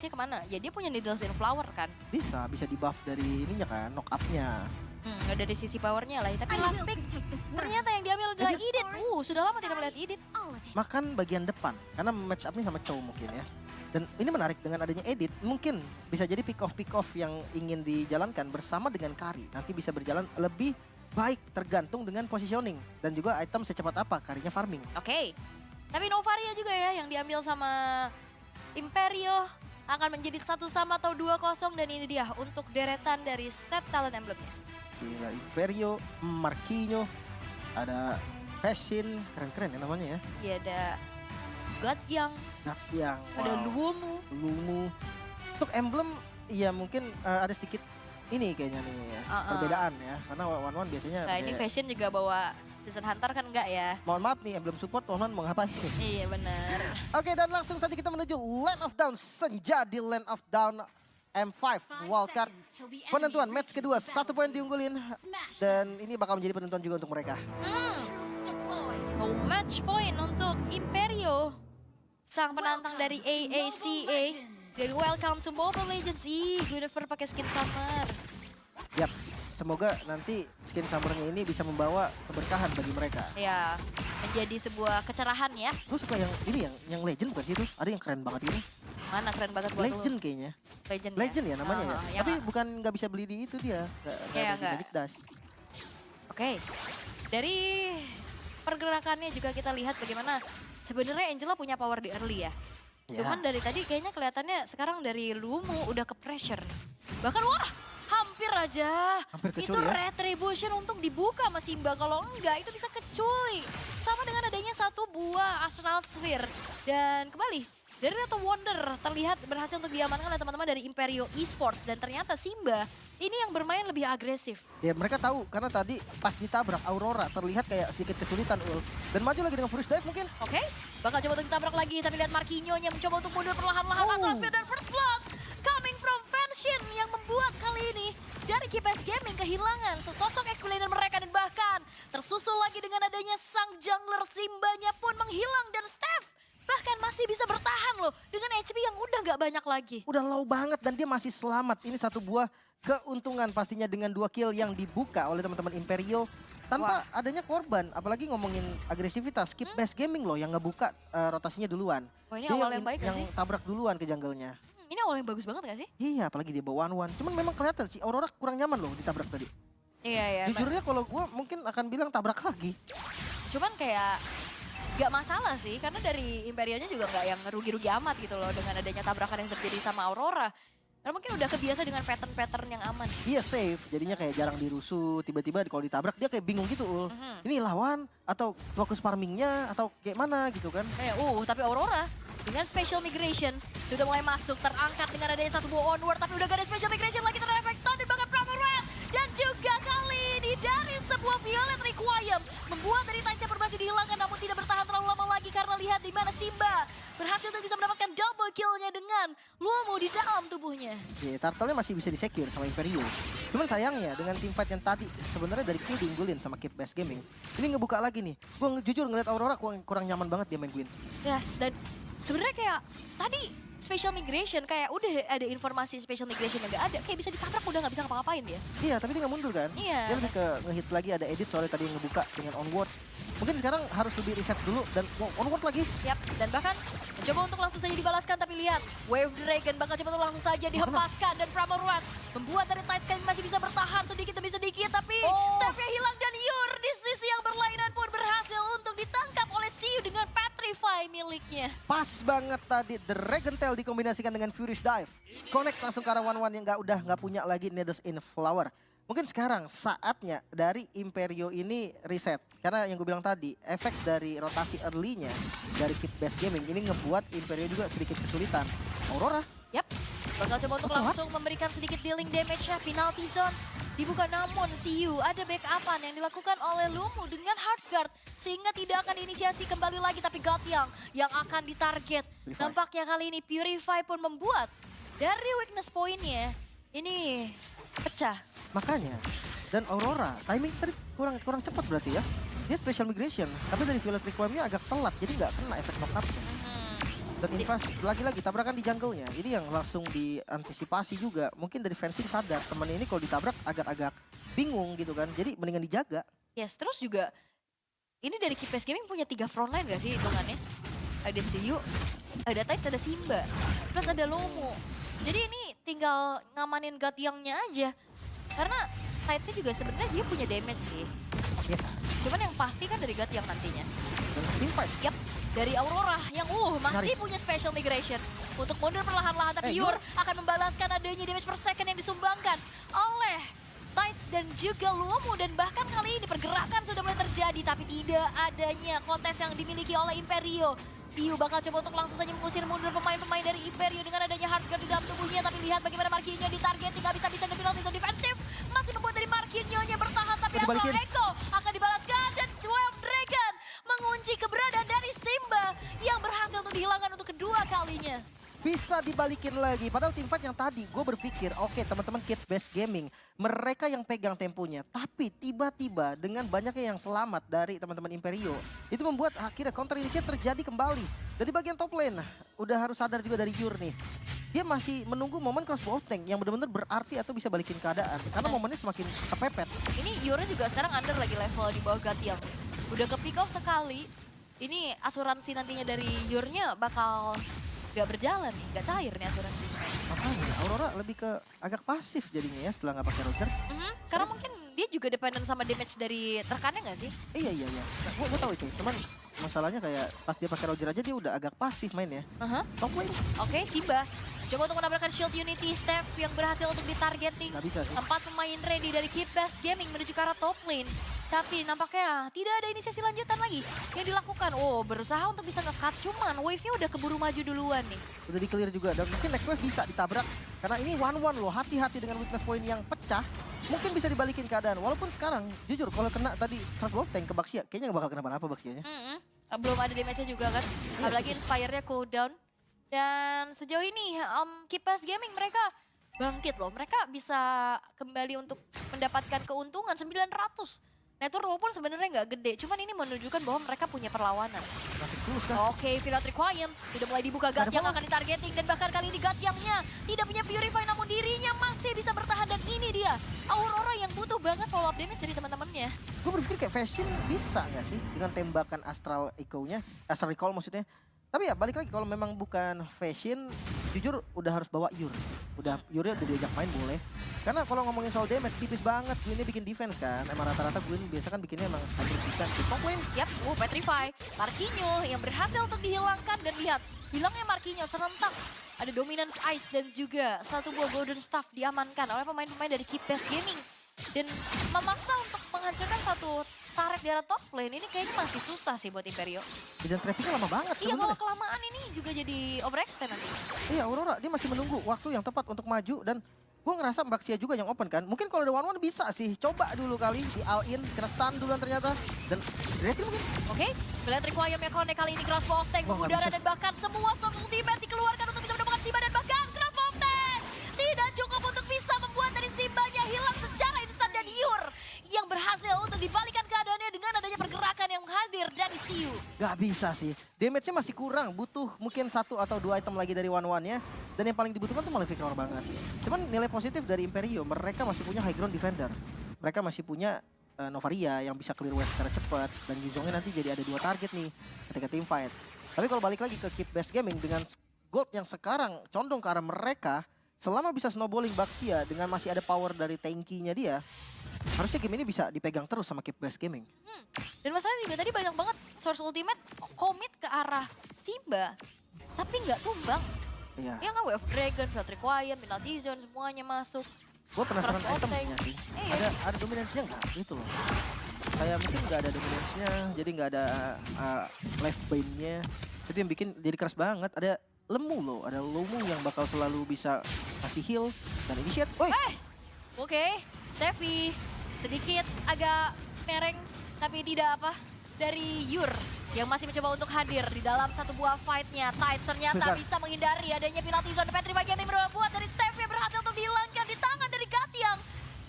kemana? Ya dia punya Needles in Flower kan. Bisa di buff dari ininya kan, knock up-nya. Nggak dari sisi powernya lah. Tapi last pick ternyata yang diambil adalah Edith. Sudah lama tidak melihat Edith. Makan bagian depan, karena match up-nya sama Chow mungkin ya. Dan ini menarik dengan adanya Edith, mungkin bisa jadi pick off yang ingin dijalankan bersama dengan Kari. Nanti bisa berjalan lebih baik tergantung dengan positioning. Dan juga item secepat apa Karinya farming. Oke. Tapi Novaria juga ya yang diambil sama Imperio akan menjadi 1-1 atau 2-0 dan ini dia untuk deretan dari set talent emblemnya. Gila, Imperio, Marquinhos, ada Peshin, keren-keren ya namanya ya. Iya ada Gatyang, ada Lumu. Untuk emblem ya mungkin ada sedikit ini kayaknya nih ya, perbedaan ya. Karena One biasanya nah ini Fashion juga bawa Season Hunter kan enggak ya? Mohon maaf nih emblem support One mau ngapain? Iya benar. Oke dan langsung saja kita menuju Land of Dawn, Senja di Land of Dawn M5 wildcard. Penentuan match kedua 1 poin diunggulin dan ini bakal menjadi penentuan juga untuk mereka. Match point untuk Imperio, sang penantang dari AACA. Dan welcome to Mobile Legends. Guinevere pakai skin Summer. Yap, semoga nanti skin Summernya ini bisa membawa keberkahan bagi mereka. Ya, menjadi sebuah kecerahan ya. Gue suka yang ini yang Legend bukan sih itu? Ada yang keren banget ini. Mana keren banget buat Legend kayaknya. Legend ya namanya ya. ya. Tapi bukan nggak bisa beli di itu dia. Nggak. Oke. Dari pergerakannya juga kita lihat bagaimana sebenarnya Angela punya power di early ya. Cuman dari tadi kayaknya kelihatannya sekarang dari Lumu udah ke pressure nih. Bahkan wah hampir aja. Itu ya? retribution untuk dibuka sama Simba. Kalau enggak itu bisa kecuri. Sama dengan adanya satu buah Astral Sphere. Dan kembali dari Reto Wonder terlihat berhasil untuk diamankan oleh teman-teman dari Imperio Esports. Dan ternyata Simba ini yang bermain lebih agresif. Ya mereka tahu karena tadi pas ditabrak Aurora terlihat kayak sedikit kesulitan Ul. Dan maju lagi dengan Furious Dive mungkin. Oke, bakal coba untuk ditabrak lagi. Tapi lihat Marquinhos-nya mencoba untuk mundur perlahan-lahan. Astral Sphere dan First Blood coming from Fenshin yang membuat kali ini dari KPS Gaming kehilangan sesosok explainer mereka. Dan bahkan tersusul lagi dengan adanya sang jungler Simbanya pun menghilang. Dan Steph bahkan masih bisa bertahan loh dengan HP yang udah gak banyak lagi. Udah low banget dan dia masih selamat. Ini satu buah keuntungan pastinya dengan 2 kill yang dibuka oleh teman-teman Imperio. Tanpa adanya korban, apalagi ngomongin agresivitas, KPS Gaming loh yang ngebuka rotasinya duluan. Oh ini awal yang baik yang sih? tabrak duluan ke jungle-nya. Ini awal yang bagus banget gak sih? Iya apalagi dia bawa one. Cuman memang kelihatan sih Aurora kurang nyaman loh ditabrak tadi. Iya. Jujurnya kalau gue mungkin akan bilang tabrak lagi. Cuman kayak gak masalah sih, karena dari Imperionya juga gak yang rugi-rugi amat gitu loh dengan adanya tabrakan yang terjadi sama Aurora. Karena mungkin udah kebiasa dengan pattern-pattern yang aman. Iya safe, jadinya kayak jarang dirusuh, tiba-tiba kalau ditabrak dia kayak bingung gitu Ul. Ini lawan atau fokus farmingnya atau kayak mana gitu kan. Tapi Aurora dengan special migration sudah mulai masuk, terangkat dengan adanya satu buah onward. Tapi udah gak ada special migration lagi, terhadap extend dan bahkan Proper Red. Dan juga kali ini dari sebuah Violet Requiem membuat dari Taincha berhasil dihilangkan namun tidak bertahan terlalu lama lagi karena lihat di mana Simba berhasil untuk bisa mendapatkan double kill-nya dengan Lumu di dalam tubuhnya. Oke, turtle-nya masih bisa di-secure sama Imperio. Cuman sayangnya dengan teamfight yang tadi sebenarnya dari kill diunggulin sama KPS Gaming. Ini ngebuka lagi nih. Gue jujur ngeliat Aurora kurang nyaman banget dia main Gwyn. Yes, dan sebenarnya kayak tadi special migration kayak udah ada informasi special migration yang gak ada, kayak bisa ditabrak udah gak bisa ngapa-ngapain dia. Iya, tapi dia gak mundur kan? Iya. Dia lebih ke ngehit lagi ada edit soalnya tadi yang ngebuka dengan onward. Mungkin sekarang harus lebih reset dulu dan onward lagi. Yap, dan bahkan mencoba untuk langsung saja dibalaskan tapi lihat Wave Dragon bakal coba untuk langsung saja dihempaskan dan Pramoruat membuat dari Tides kali masih bisa bertahan sedikit demi sedikit tapi Steph-nya hilang dan Yur di sisi yang berlainan pun berhasil untuk ditangkap oleh Siu dengan Petrify miliknya. Pas banget tadi Dragon Tail dikombinasikan dengan Furious Dive. Connect langsung ke arah One yang udah gak punya lagi Needles in Flower. Mungkin sekarang saatnya dari Imperio ini reset. Karena yang gue bilang tadi, efek dari rotasi early-nya dari KPS Gaming ini ngebuat Imperio juga sedikit kesulitan. Aurora. Yap, bakal coba untuk langsung memberikan sedikit dealing damage-nya. Penalty zone dibuka namun Siu ada backupan yang dilakukan oleh Lumu dengan hard guard. Sehingga tidak akan diinisiasi kembali lagi tapi Gatyang yang akan ditarget. Nampaknya kali ini Purify pun membuat dari weakness point-nya ini pecah. Makanya, dan Aurora timing tadi kurang cepat berarti ya. Dia special migration, tapi dari Violet Requiem-nya agak telat, jadi nggak kena efek knock up-nya. Dan invasi lagi-lagi tabrakan di jungle-nya. Ini yang langsung diantisipasi juga. Mungkin dari fencing sadar teman ini kalau ditabrak agak-agak bingung gitu kan. Jadi mendingan dijaga. Yes, terus juga ini dari Keepers Gaming punya 3 frontline gak sih hitungannya? Ada Siyu, ada Tides, ada Simba, plus ada Lomo. Jadi ini tinggal ngamanin God Young-nya aja. Karena Tides juga sebenarnya dia punya damage sih. Ya. Cuman yang pasti kan dari God Young nantinya. Dan teamfight. Yap, dari Aurora yang masih Nyaris. punya special migration. Untuk mundur perlahan-lahan, tapi Yur. Yur akan membalaskan adanya damage per second yang disumbangkan oleh Tides dan juga Luomu. Dan bahkan kali ini pergerakan sudah mulai terjadi, tapi tidak adanya kontes yang dimiliki oleh Imperio. Siu bakal coba untuk langsung saja mengusir mundur pemain-pemain dari Imperio dengan adanya hard guard di dalam tubuhnya. Tapi lihat bagaimana Marquinhos ditargeting, gak bisa-bisa dan penalti zone defensif. Masih membuat dari Marquinhos-nya bertahan, tapi Astral Dibalikin. Echo akan dibalaskan. Dan 12 Dragon mengunci keberadaan dari Simba yang berhasil untuk dihilangkan untuk kedua kalinya. Bisa dibalikin lagi. Padahal teamfight yang tadi gue berpikir, oke teman-teman Kit Best Gaming, mereka yang pegang temponya. Tapi tiba-tiba dengan banyaknya yang selamat dari teman-teman Imperio, itu membuat akhirnya counter initiate terjadi kembali. Dari bagian top lane, udah harus sadar juga dari Yur nih. Dia masih menunggu momen crossbow tank yang benar-benar berarti atau bisa balikin keadaan. Karena momennya semakin kepepet. Ini Yura juga sekarang under lagi level di bawah Gatiang. Udah ke pick off sekali. Ini asuransi nantinya dari Yurnya bakal gak berjalan nih, gak cair nih asuransi. Makanya Aurora lebih ke agak pasif jadinya ya setelah nggak pakai Roger. Karena mungkin dia juga dependent sama damage dari rekannya gak sih? Iya. Nah, gue tahu itu. Cuman masalahnya kayak pas dia pakai Roger aja dia udah agak pasif main ya. Top lane. Oke, Simba coba untuk menabrakkan Shield Unity Steph yang berhasil untuk ditargeting. Nggak bisa sih. 4 pemain ready dari Keep Best Gaming menuju ke arah top lane. Tapi nampaknya tidak ada inisiasi lanjutan lagi yang dilakukan. Oh, berusaha untuk bisa nge-cut, cuman wave-nya udah keburu maju duluan nih. Udah di-clear juga dan mungkin next wave bisa ditabrak. Karena ini 1-1 loh, hati-hati dengan weakness point yang pecah. Mungkin bisa dibalikin keadaan. Walaupun sekarang, jujur kalau kena tadi crossbow tank ke Baxia, kayaknya nggak bakal kenapa-napa Baxianya. Belum ada damage-nya juga kan. Iya, Apalagi Inspire-nya cooldown. Dan sejauh ini Keep Best Gaming mereka bangkit loh. Mereka bisa kembali untuk mendapatkan keuntungan 900. Network walaupun sebenarnya nggak gede, cuman ini menunjukkan bahwa mereka punya perlawanan. Masih terus kan. Oke, Virat Requiem sudah mulai dibuka, Ada Gatyang follow. akan ditargeting dan bahkan kali ini Gatyangnya tidak punya Purify namun dirinya masih bisa bertahan dan ini dia Aurora yang butuh banget follow up damage dari teman-temannya. Gue berpikir kayak Fashion bisa nggak sih dengan tembakan Astral Echo-nya, Astral Recall maksudnya. Tapi ya balik lagi kalau memang bukan Fashion, jujur udah harus bawa Yur. Udah Yurnya udah diajak main boleh. Karena kalau ngomongin soal damage tipis banget, Gwyn ini bikin defense kan. Emang rata-rata Gwyn biasa kan bikinnya emang hybrid defense di top lane. Yap, Petrify, Marquinhos yang berhasil untuk dihilangkan dan lihat hilangnya Marquinhos serentak. Ada Dominance Ice dan juga satu buah Golden Staff diamankan oleh pemain-pemain dari Keep Best Gaming. Dan memaksa untuk menghancurkan satu turret di arah top lane ini kayaknya masih susah sih buat Imperio. Dan trafficnya lama banget Iya, kalau sebenarnya. kelamaan ini juga jadi overextend nanti. Iya Aurora dia masih menunggu waktu yang tepat untuk maju dan gue ngerasa Baxia juga yang open kan. Mungkin kalau ada one-one bisa sih. Coba dulu kali di all-in, kena stun duluan ternyata. Dan direktif mungkin. Oke, Virat Requiem yang connect kali ini crossbow tank Oh, nggak mengudara bisa. dan bahkan semua source ultimate dikeluarkan untuk bisa mendapatkan Simba dan bahkan crossbow tank tidak cukup untuk bisa membuat dari Simbanya hilang secara instan dan Yur yang berhasil untuk dibalikan keadaannya dengan adanya pergerakan yang hadir dari Siu. Gak bisa sih. Damage-nya masih kurang. Butuh mungkin 1 atau 2 item lagi dari one-one-nya. Dan yang paling dibutuhkan tuh Maleficor banget. Cuman nilai positif dari Imperio, mereka masih punya high ground defender. Mereka masih punya Novaria yang bisa clear wave secara cepat. Dan Yuzongnya nanti jadi ada 2 target nih ketika team fight. Tapi kalau balik lagi ke Keep Best Gaming dengan gold yang sekarang condong ke arah mereka, selama bisa snowballing Baxia dengan masih ada power dari tankinya dia, harusnya game ini bisa dipegang terus sama Keep Best Gaming. Dan masalahnya juga tadi banyak banget source ultimate commit ke arah Simba. Tapi nggak tumbang. Iya. Ya nggak, Wave of Dragon, Virat Requiem, Penalty Zone semuanya masuk. Gue penasaran Crossbow itemnya tank. sih. Iya. Ada dominance-nya nggak? Gitu loh. Kayak mungkin nggak ada dominance-nya, jadi nggak ada life bane-nya. Itu yang bikin jadi keras banget. Ada lemu loh, ada Lomu yang bakal selalu bisa kasih heal dan initiate. Woi, Oke, Steffi sedikit agak mereng tapi tidak apa dari Yur yang masih mencoba untuk hadir di dalam satu buah fight-nya. Tides ternyata Bentar. bisa menghindari adanya penalty zone. Petrify Gaming berbuat dari Steffi yang berhasil untuk dihilangkan di tangan dari Gatyang.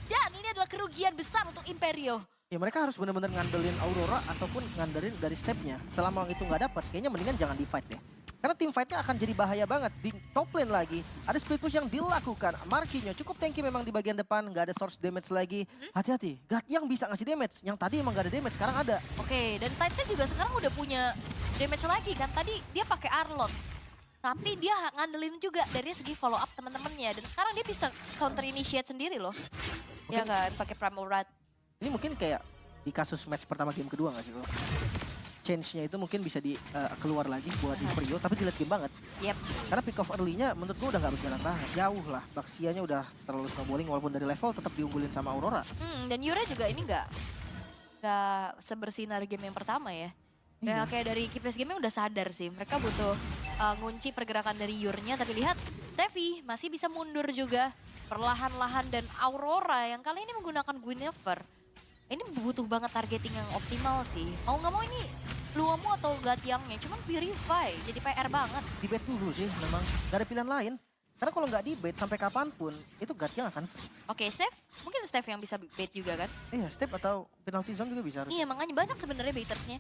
Dan ini adalah kerugian besar untuk Imperio. ya mereka harus benar-benar ngandelin Aurora ataupun ngandelin dari step-nya. Selama itu nggak dapat, kayaknya mendingan jangan di fight deh. Karena tim fight-nya akan jadi bahaya banget. Di top lane lagi, ada split push yang dilakukan. Marquinhos cukup tanky memang di bagian depan, nggak ada source damage lagi. Hati-hati, Gat yang bisa ngasih damage. Yang tadi emang nggak ada damage, sekarang ada. Oke, dan Tidesnya juga sekarang udah punya damage lagi kan. Tadi dia pakai Arlot. Tapi dia ngandelin juga dari segi follow up teman-temannya. Dan sekarang dia bisa counter initiate sendiri loh. Ya kan, pakai Primal Rad. Ini mungkin kayak di kasus match pertama game kedua nggak sih? Change-nya itu mungkin bisa keluar lagi buat Imperio, tapi di late game banget. Yep. Karena pick off early-nya menurut gue udah nggak berjalan banget. Jauh lah, Baxianya udah terlalu snowballing walaupun dari level tetap diunggulin sama Aurora. Dan Yura juga ini nggak sebersinar game yang pertama ya. Dan Iya. kayak dari Keepless Game udah sadar sih, mereka butuh ngunci pergerakan dari Yurnya. Tapi lihat, Steffi masih bisa mundur juga perlahan-lahan, dan Aurora yang kali ini menggunakan Guinevere. Ini butuh banget targeting yang optimal sih. Mau nggak mau ini Luomu atau Gatyangnya, cuman Purify jadi PR banget. Di-bait dulu sih memang, gak ada pilihan lain. Karena kalau nggak di-bait sampai kapanpun, itu Gatyang akan free. Oke, Steph, mungkin Steph yang bisa bait juga kan? Iya, step atau penalty zone juga bisa harusnya. Iya, makanya banyak sebenarnya baitersnya.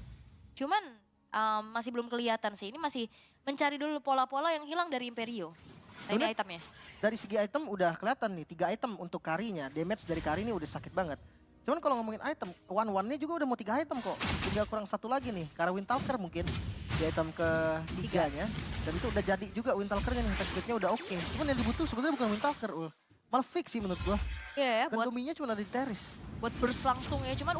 Cuman masih belum kelihatan sih. Ini masih mencari dulu pola-pola yang hilang dari Imperio. Nah, ini Sebenarnya itemnya. dari segi item udah kelihatan nih, 3 item untuk Karinya. Damage dari Kari ini udah sakit banget. Cuman kalau ngomongin item, one-one-nya juga udah mau 3 item kok. Tinggal kurang satu lagi nih, karena Windtalker mungkin. Di item ke-3-nya. Dan itu udah jadi juga Windtalkernya nih, attack speed-nya udah oke. Cuman yang dibutuh sebenarnya bukan Windtalker, malah fix sih menurut gua. Iya ya, Dan dominya cuma ada di Terrace. buat burst langsung ya. Cuman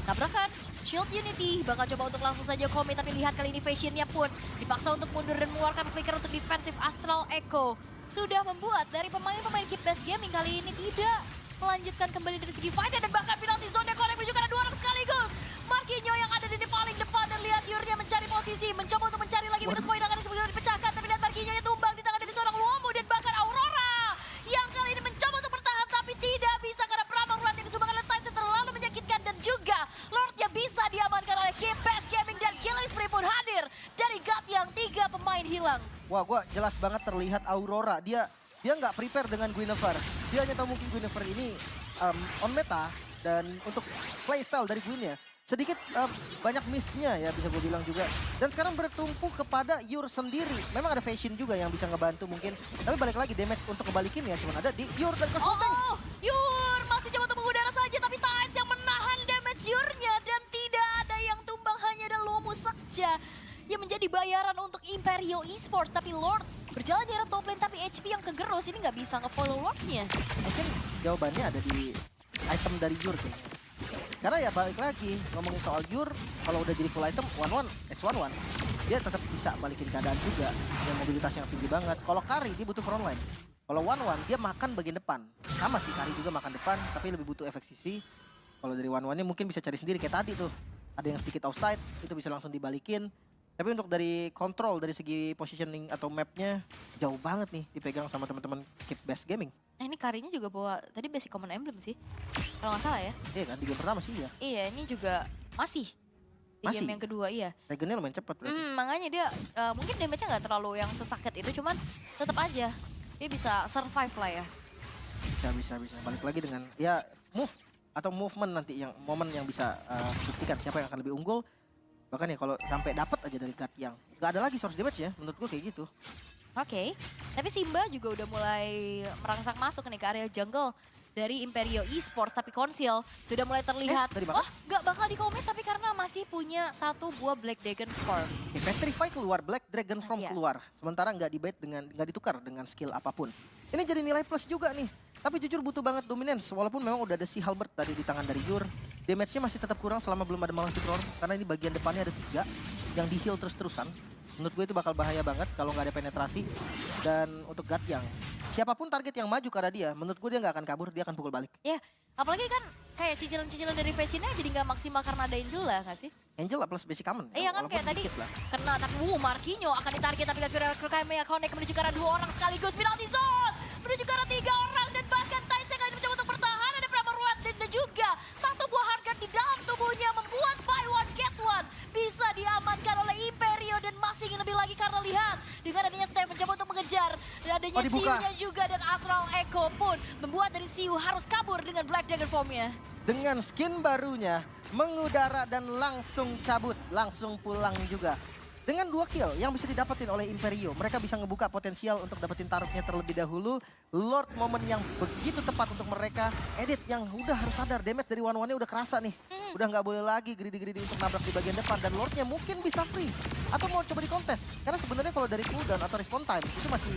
tabrakan. Shield Unity bakal coba untuk langsung saja commit, tapi lihat kali ini Fashionnya pun dipaksa untuk mundur dan mengeluarkan flicker untuk defensif. Astral Echo sudah membuat dari pemain-pemain Keepless Gaming kali ini tidak melanjutkan kembali dari segi fight, dan bahkan penalti zone yang connect juga ada 2 orang sekaligus. Marquinhos yang ada di paling depan, dan lihat Yurnya mencari posisi, mencoba untuk mencari lagi minus poin akan sudah dipecahkan, tapi lihat Marquinhos tumbang di tangan dari seorang Luomu, dan bahkan Aurora yang kali ini mencoba untuk bertahan tapi tidak bisa karena Primal Rad yang disumbangkan oleh Tides terlalu menyakitkan, dan juga Lordnya bisa diamankan oleh Keepless Gaming, dan Killing Spree pun hadir dari Gatyang. 3 pemain hilang. Wah, gua jelas banget terlihat Aurora. Dia nggak prepare dengan Guinevere. Dia hanya tahu mungkin Guinevere ini on meta, dan untuk playstyle dari Gwynnya sedikit banyak miss-nya ya, bisa gue bilang juga. Dan sekarang bertumpu kepada Yur sendiri. Memang ada Fashion juga yang bisa ngebantu mungkin. Tapi balik lagi damage untuk kebalikin ya cuma ada di Yur dan Cosmoting. Yur masih coba untuk mengudara saja, tapi Tides yang menahan damage Yurnya, dan tidak ada yang tumbang, hanya ada Luomu saja yang menjadi bayaran untuk Imperio Esports. Tapi Lord berjalan di arah top lane, tapi HP yang kegerus ini nggak bisa nge-follow Lordnya. Mungkin jawabannya ada di item dari Yur kayaknya. Karena ya balik lagi ngomongin soal Yur, kalau udah jadi full item one-one, X11, dia tetap bisa balikin keadaan juga. Yang mobilitasnya tinggi banget. Kalau Kari dia butuh front line. Kalau one-one dia makan bagian depan. Sama sih, Kari juga makan depan, tapi lebih butuh efek sisi. Kalau dari one-one-nya mungkin bisa cari sendiri kayak tadi tuh. Ada yang sedikit offside, itu bisa langsung dibalikin. Tapi untuk dari kontrol, dari segi positioning atau mapnya, jauh banget nih dipegang sama teman-teman Keepless Gaming. Nah, ini Karinya juga bawa, tadi basic common emblem sih, kalau nggak salah ya. Iya kan, di game pertama sih ya. Iya, ini juga masih di Masih? game yang kedua, iya. Regennya lumayan cepet berarti. Makanya dia mungkin damage-nya nggak terlalu yang sesakit itu, cuman tetap aja dia bisa survive lah ya. Bisa. Balik lagi dengan ya move atau movement nanti, yang momen yang bisa buktikan siapa yang akan lebih unggul. Bahkan ya kalau sampai dapat aja dari Gatyang, nggak ada lagi source damage ya, menurut gue kayak gitu. Oke, tapi Simba juga udah mulai merangsek masuk nih ke area jungle dari Imperio Esports, tapi Konsil sudah mulai terlihat. tadi bakal? Nggak bakal di-commit, tapi karena masih punya 1 buah Black Dragon Form. Petrify keluar, Black Dragon Form Iya. keluar. Sementara nggak nggak ditukar dengan skill apapun. Ini jadi nilai plus juga nih. Tapi jujur butuh banget dominance, walaupun memang udah ada si Halberd tadi di tangan dari Yur. Damage-nya masih tetap kurang selama belum ada Malang Roar, karena ini bagian depannya ada 3 yang di-heal terus-terusan. Menurut gue itu bakal bahaya banget kalau nggak ada penetrasi. Dan untuk Gatyang, siapapun target yang maju ke arah dia, menurut gue dia nggak akan kabur, dia akan pukul balik. Ya, apalagi kan kayak cicilan-cicilan dari Fashion-nya jadi nggak maksimal karena ada Angela nggak sih? Angela plus basic common. Iya kan, walaupun kayak tadi dikit lah. kena, tapi Marquinhos akan ditarget, tapi lihat Kurakaime connect menuju ke arah 2 orang sekaligus. Penalti zone menuju ke arah 3 orang, dan bahkan Tides yang kali ini mencoba untuk bertahan. Ada Primal Rad dan juga 1 buah harga di dalam tubuhnya membuat buy one get one bisa diamankan oleh Imperio, dan masih ingin lebih lagi karena lihat dengan adanya Steph mencoba untuk mengejar, dan adanya dibuka. Siu-nya juga, dan Astral Echo pun membuat dari Siu harus kabur dengan Black Dragon Form-nya. Dengan skin barunya, mengudara dan langsung cabut, langsung pulang juga. Dengan 2 kill yang bisa didapetin oleh Imperio, mereka bisa ngebuka potensial untuk dapetin turretnya terlebih dahulu. Lord momen yang begitu tepat untuk mereka. Edit yang udah harus sadar, damage dari one-one-nya udah kerasa nih. Udah nggak boleh lagi greedy-greedy untuk nabrak di bagian depan. Dan Lordnya mungkin bisa free. Atau mau coba di kontes. Karena sebenarnya kalau dari cooldown atau respawn time itu masih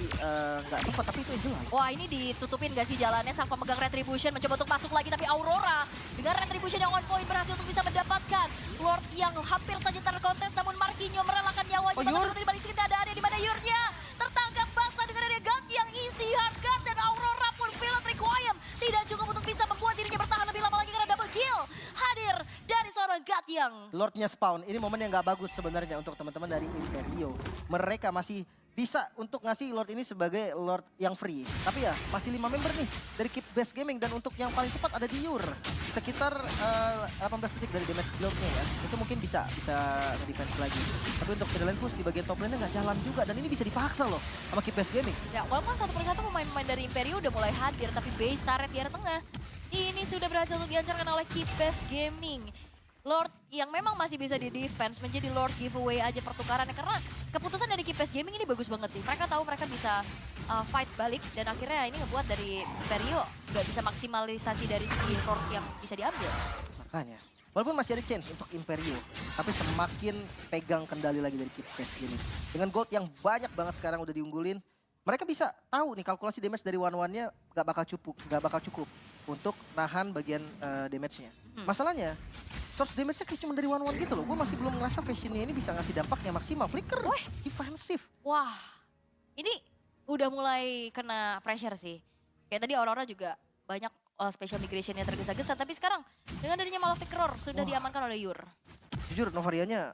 nggak sempat, tapi itu yang jelas. Wah, ini ditutupin gak sih jalannya sang pemegang Retribution mencoba untuk masuk lagi, tapi Aurora dengan Retribution yang on point berhasil untuk bisa mendapatkan Lord yang hampir saja terkontes, namun Marquinhos merelakan nyawanya untuk dibalik keadaannya di mana Yurnya tertangkap basah dengan ada Gaki yang isi hardguard, dan Aurora pun Violet Requiem tidak cukup untuk bisa membuat dirinya bertahan lebih lama lagi karena double kill hadir dari seorang Gakyang. Lordnya spawn, ini momen yang nggak bagus sebenarnya untuk teman-teman dari Imperio. Mereka masih bisa untuk ngasih Lord ini sebagai Lord yang free. Tapi ya masih 5 member nih dari Keep Best Gaming, dan untuk yang paling cepat ada di Yur. Sekitar 18 detik dari damage Lordnya ya. Itu mungkin bisa nge-defense lagi. Tapi untuk middle lane push di bagian top lane nggak jalan juga, dan ini bisa dipaksa loh sama Keep Best Gaming. Ya, walaupun satu persatu pemain-pemain dari Imperio udah mulai hadir, tapi base turret di area tengah ini sudah berhasil untuk dihancurkan oleh Keep Best Gaming. Lord yang memang masih bisa di defense menjadi Lord giveaway aja pertukarannya, karena keputusan dari Keep Best Gaming ini bagus banget sih. Mereka tahu mereka bisa fight balik, dan akhirnya ini ngebuat dari Imperio nggak bisa maksimalisasi dari segi Lord yang bisa diambil. Makanya, walaupun masih ada chance untuk Imperio, tapi semakin pegang kendali lagi dari Keep Best Gaming. Dengan gold yang banyak banget sekarang udah diunggulin, mereka bisa tahu nih kalkulasi damage dari one-one-nya gak bakal cukup untuk nahan bagian damage-nya. Masalahnya, source damage-nya kayak cuma dari one-one gitu loh. Gue masih belum ngerasa Fashion-nya ini bisa ngasih dampak yang maksimal. Flicker, defensif. Wah, ini udah mulai kena pressure sih. Kayak tadi Aurora juga banyak special migration-nya tergesa-gesa, tapi sekarang dengan adanya Malefic Roar sudah diamankan oleh Yur. Jujur, Novaria-nya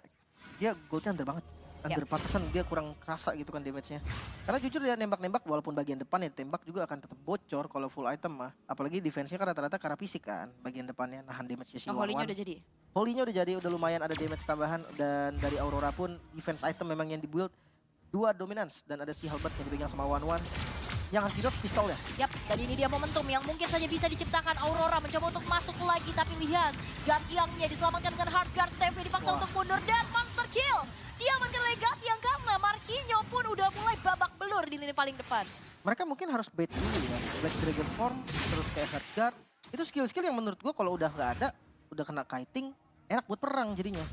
dia goldnya under banget. Under pantesan dia kurang kerasa gitu kan damage-nya. Karena jujur dia nembak-nembak walaupun bagian depan ya tembak juga akan tetap bocor kalau full item mah. Apalagi defense-nya kan rata-rata karena fisik kan. Bagian depannya nahan damage-nya si Holy-nya udah jadi? Holy-nya udah jadi, udah lumayan ada damage tambahan. Dan dari Aurora pun defense item memang yang dibuild 2 dominance. Dan ada si Halberd yang dipegang sama one-one. Yang antidote pistol ya? Yap, dan ini dia momentum yang mungkin saja bisa diciptakan. Aurora mencoba untuk masuk lagi, tapi lihat Gakyangnya diselamatkan dengan hardguard. Stevie dipaksa untuk mundur dan monster kill diamankan oleh Gakyang karena Marquinhos pun udah mulai babak belur di lini paling depan. Mereka mungkin harus bait dulu ya, Black Dragon Form, terus kayak hardguard. Itu skill-skill yang menurut gue kalau udah nggak ada, udah kena kiting, enak buat perang jadinya.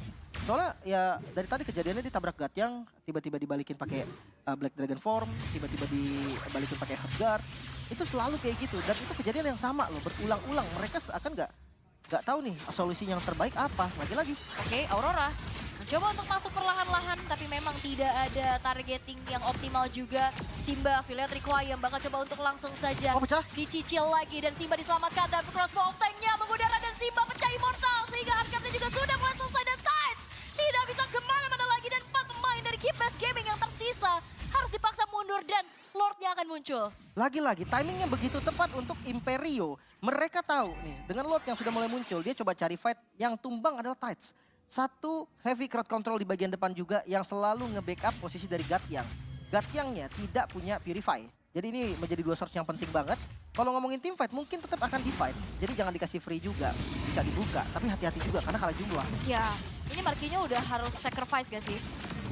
Soalnya ya dari tadi kejadiannya ditabrak Gakyang, tiba-tiba dibalikin pakai Black Dragon Form, tiba-tiba dibalikin pakai hardguard. Itu selalu kayak gitu, dan itu kejadian yang sama loh, berulang-ulang. Mereka seakan nggak tahu nih solusi yang terbaik apa. Lagi-lagi. Oke, Aurora mencoba untuk masuk perlahan-lahan, tapi memang tidak ada targeting yang optimal juga. Simba, Violet Requiem bakal coba untuk langsung saja dicicil lagi, dan Simba diselamatkan dan crossbow tank-nya mengudara, dan Simba pecah immortal sehingga hardguard-nya juga sudah mulai selesai, dan Tides tidak bisa kemana-mana lagi, dan 4 pemain dari Keep Best Gaming yang tersisa harus dipaksa mundur dan Lordnya akan muncul. Lagi-lagi timingnya begitu tepat untuk Imperio. Mereka tahu nih dengan Lord yang sudah mulai muncul, dia coba cari fight, yang tumbang adalah Tides. Satu heavy crowd control di bagian depan juga yang selalu nge-backup posisi dari Gakyang. Gakyangnya tidak punya Purify. Jadi ini menjadi 2 source yang penting banget. Kalau ngomongin team fight mungkin tetap akan di-fight. Jadi jangan dikasih free juga. Bisa dibuka, tapi hati-hati juga karena kalah jumlah. Ya, ini Marquinhos udah harus sacrifice gak sih?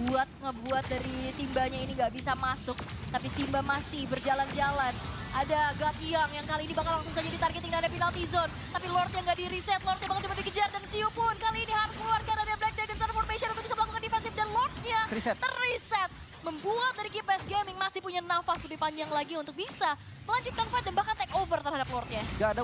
Ngebuat dari Simbanya ini gak bisa masuk. Tapi Simba masih berjalan-jalan. Ada Gakyang yang kali ini bakal langsung saja ditargeting dan ada penalty zone. Tapi Lord yang gak di-reset, Lordnya bakal coba dikejar, dan Siu pun kali ini harus keluarkan ada Black Dragon Transformation untuk bisa melakukan defensif, dan Lordnya terreset. Membuat dari Keep Best Gaming masih punya nafas lebih panjang lagi untuk bisa melanjutkan fight dan bahkan take over terhadap Lordnya. Gak ada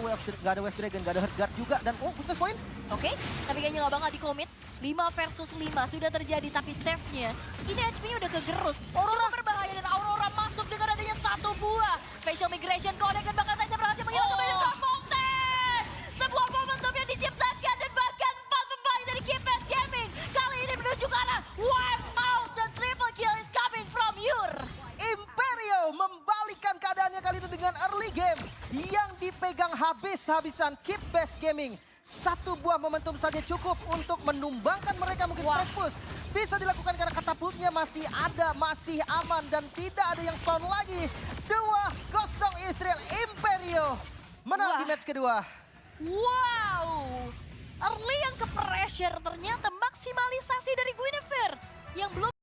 Wave Dragon, gak ada Hardguard juga, dan weakness point. Oke, tapi kayaknya gak bakal di-commit. 5 versus 5 sudah terjadi, tapi Steph-nya ini HP-nya udah kegerus. Aurora berbahaya, dan Aurora masuk dengan adanya 1 buah special migration connect, dan bahkan Tyson berhasil menghilangkan dari Cross Mountain. Sebuah momentum yang diciptakan, dan bahkan 4 pemain dari Keep Best Gaming kali ini menuju ke arah wipe out, dan triple kill is coming from Yur. Imperio membalikan keadaannya kali ini dengan early game yang dipegang habis-habisan Keep Best Gaming. 1 buah momentum saja cukup untuk menumbangkan mereka, mungkin straight push. Bisa dilakukan karena katapultnya masih ada, masih aman, dan tidak ada yang spawn lagi. 2-0 Israel, Imperio menang di match kedua. Wow, early yang ke pressure ternyata maksimalisasi dari Guinevere yang belum